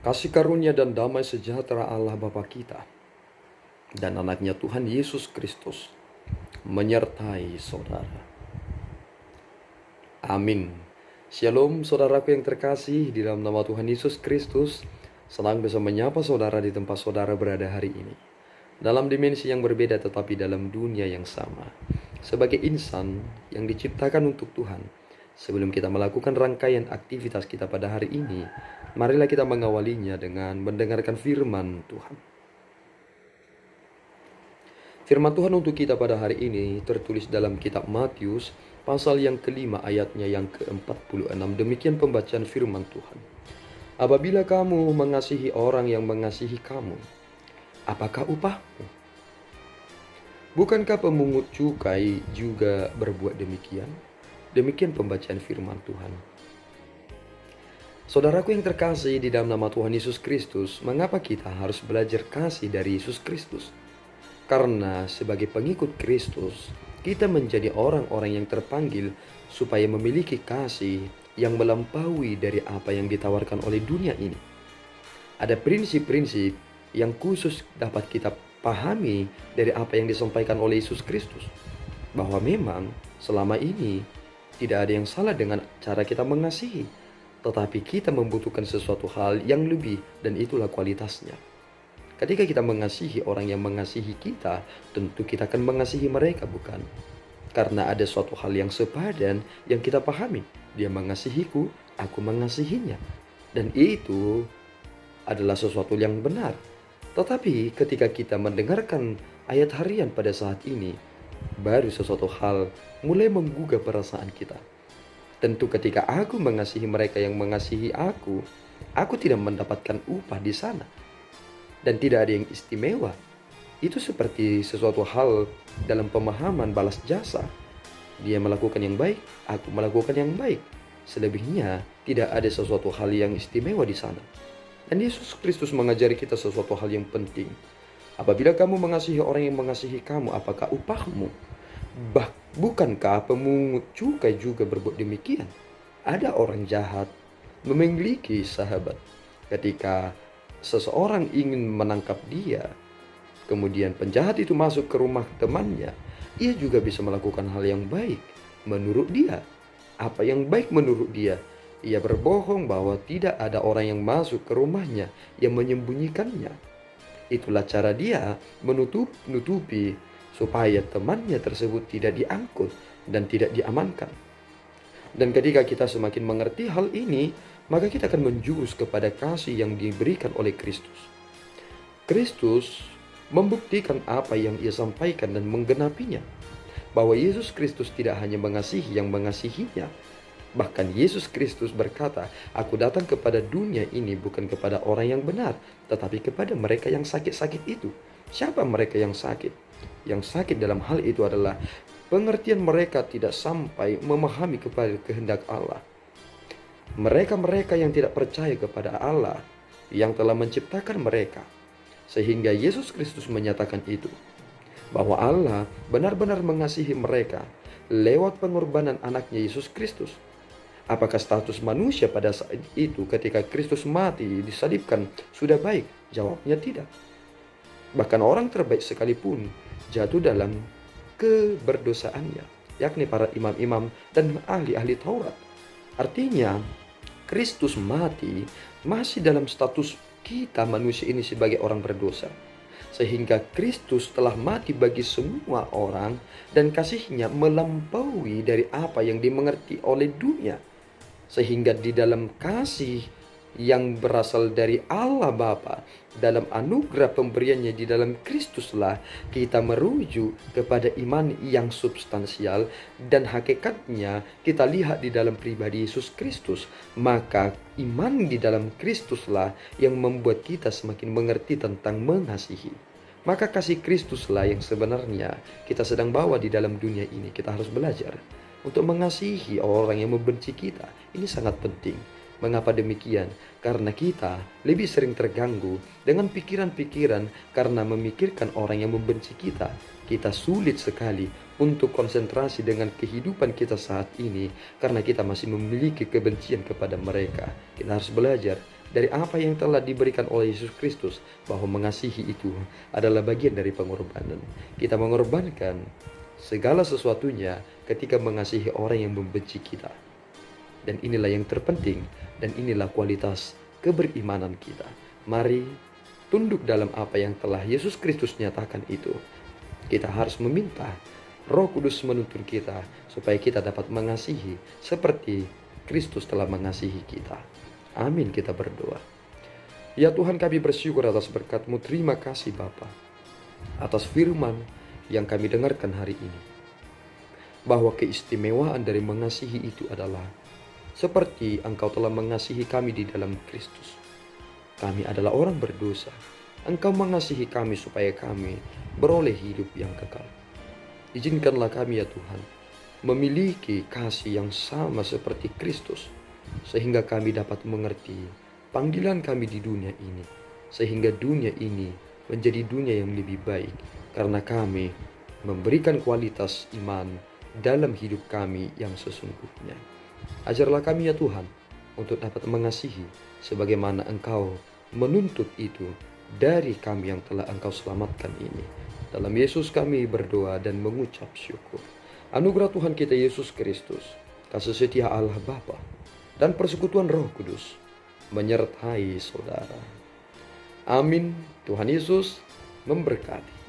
Kasih karunia dan damai sejahtera Allah Bapa kita dan anaknya Tuhan Yesus Kristus menyertai saudara. Amin. Shalom saudaraku yang terkasih di dalam nama Tuhan Yesus Kristus. Senang bisa menyapa saudara di tempat saudara berada hari ini. Dalam dimensi yang berbeda tetapi dalam dunia yang sama. Sebagai insan yang diciptakan untuk Tuhan. Sebelum kita melakukan rangkaian aktivitas kita pada hari ini, marilah kita mengawalinya dengan mendengarkan firman Tuhan. Firman Tuhan untuk kita pada hari ini tertulis dalam kitab Matius pasal yang kelima ayatnya yang ke-46. Demikian pembacaan firman Tuhan. Apabila kamu mengasihi orang yang mengasihi kamu, apakah upahmu? Bukankah pemungut cukai juga berbuat demikian? Demikian pembacaan firman Tuhan. Saudaraku yang terkasih di dalam nama Tuhan Yesus Kristus, mengapa kita harus belajar kasih dari Yesus Kristus? Karena sebagai pengikut Kristus, kita menjadi orang-orang yang terpanggil supaya memiliki kasih yang melampaui dari apa yang ditawarkan oleh dunia ini. Ada prinsip-prinsip yang khusus dapat kita pahami dari apa yang disampaikan oleh Yesus Kristus. Bahwa memang selama ini tidak ada yang salah dengan cara kita mengasihi. Tetapi kita membutuhkan sesuatu hal yang lebih dan itulah kualitasnya. Ketika kita mengasihi orang yang mengasihi kita, tentu kita akan mengasihi mereka, bukan? Karena ada suatu hal yang sepadan yang kita pahami. Dia mengasihiku, aku mengasihinya. Dan itu adalah sesuatu yang benar. Tetapi ketika kita mendengarkan ayat harian pada saat ini, baru sesuatu hal mulai menggugah perasaan kita. Tentu ketika aku mengasihi mereka yang mengasihi aku tidak mendapatkan upah di sana. Dan tidak ada yang istimewa. Itu seperti sesuatu hal dalam pemahaman balas jasa. Dia melakukan yang baik, aku melakukan yang baik. Selebihnya tidak ada sesuatu hal yang istimewa di sana. Dan Yesus Kristus mengajari kita sesuatu hal yang penting. Apabila kamu mengasihi orang yang mengasihi kamu, apakah upahmu? Bukankah pemungut cukai juga berbuat demikian? Ada orang jahat memiliki sahabat. Ketika seseorang ingin menangkap dia, kemudian penjahat itu masuk ke rumah temannya, ia juga bisa melakukan hal yang baik menurut dia. Apa yang baik menurut dia? Ia berbohong bahwa tidak ada orang yang masuk ke rumahnya yang menyembunyikannya. Itulah cara dia menutupi supaya temannya tersebut tidak diangkut dan tidak diamankan. Dan ketika kita semakin mengerti hal ini, maka kita akan menjurus kepada kasih yang diberikan oleh Kristus. Kristus membuktikan apa yang ia sampaikan dan menggenapinya. Bahwa Yesus Kristus tidak hanya mengasihi yang mengasihinya. Bahkan Yesus Kristus berkata, aku datang kepada dunia ini bukan kepada orang yang benar, tetapi kepada mereka yang sakit-sakit itu. Siapa mereka yang sakit? Yang sakit dalam hal itu adalah pengertian mereka tidak sampai memahami kepada kehendak Allah. Mereka-mereka yang tidak percaya kepada Allah yang telah menciptakan mereka. Sehingga Yesus Kristus menyatakan itu. Bahwa Allah benar-benar mengasihi mereka lewat pengorbanan anaknya Yesus Kristus. Apakah status manusia pada saat itu ketika Kristus mati disalibkan sudah baik? Jawabnya tidak. Bahkan orang terbaik sekalipun jatuh dalam keberdosaannya, yakni para imam-imam dan ahli-ahli Taurat. Artinya Kristus mati masih dalam status kita manusia ini sebagai orang berdosa. Sehingga Kristus telah mati bagi semua orang dan kasihnya melampaui dari apa yang dimengerti oleh dunia. Sehingga di dalam kasih yang berasal dari Allah Bapa, dalam anugerah pemberiannya di dalam Kristuslah kita merujuk kepada iman yang substansial dan hakikatnya kita lihat di dalam pribadi Yesus Kristus. Maka iman di dalam Kristuslah yang membuat kita semakin mengerti tentang mengasihi. Maka kasih Kristuslah yang sebenarnya kita sedang bawa di dalam dunia ini. Kita harus belajar untuk mengasihi orang yang membenci kita. Ini sangat penting. Mengapa demikian? Karena kita lebih sering terganggu dengan pikiran-pikiran karena memikirkan orang yang membenci kita. Kita sulit sekali untuk konsentrasi dengan kehidupan kita saat ini karena kita masih memiliki kebencian kepada mereka. Kita harus belajar dari apa yang telah diberikan oleh Yesus Kristus, bahwa mengasihi itu adalah bagian dari pengorbanan. Kita mengorbankan segala sesuatunya ketika mengasihi orang yang membenci kita. Dan inilah yang terpenting, dan inilah kualitas keberimanan kita. Mari tunduk dalam apa yang telah Yesus Kristus nyatakan itu. Kita harus meminta Roh Kudus menuntun kita supaya kita dapat mengasihi seperti Kristus telah mengasihi kita. Amin, kita berdoa. Ya Tuhan, kami bersyukur atas berkat-Mu. Terima kasih Bapa atas firman yang kami dengarkan hari ini, bahwa keistimewaan dari mengasihi itu adalah seperti Engkau telah mengasihi kami di dalam Kristus. Kami adalah orang berdosa. Engkau mengasihi kami supaya kami beroleh hidup yang kekal. Izinkanlah kami ya Tuhan memiliki kasih yang sama seperti Kristus, sehingga kami dapat mengerti panggilan kami di dunia ini, sehingga dunia ini menjadi dunia yang lebih baik karena kami memberikan kualitas iman dalam hidup kami yang sesungguhnya. Ajarlah kami ya Tuhan untuk dapat mengasihi sebagaimana Engkau menuntut itu dari kami yang telah Engkau selamatkan ini. Dalam Yesus kami berdoa dan mengucap syukur. Anugerah Tuhan kita Yesus Kristus, kasih setia Allah Bapa, dan persekutuan Roh Kudus menyertai saudara. Amin. Tuhan Yesus memberkati.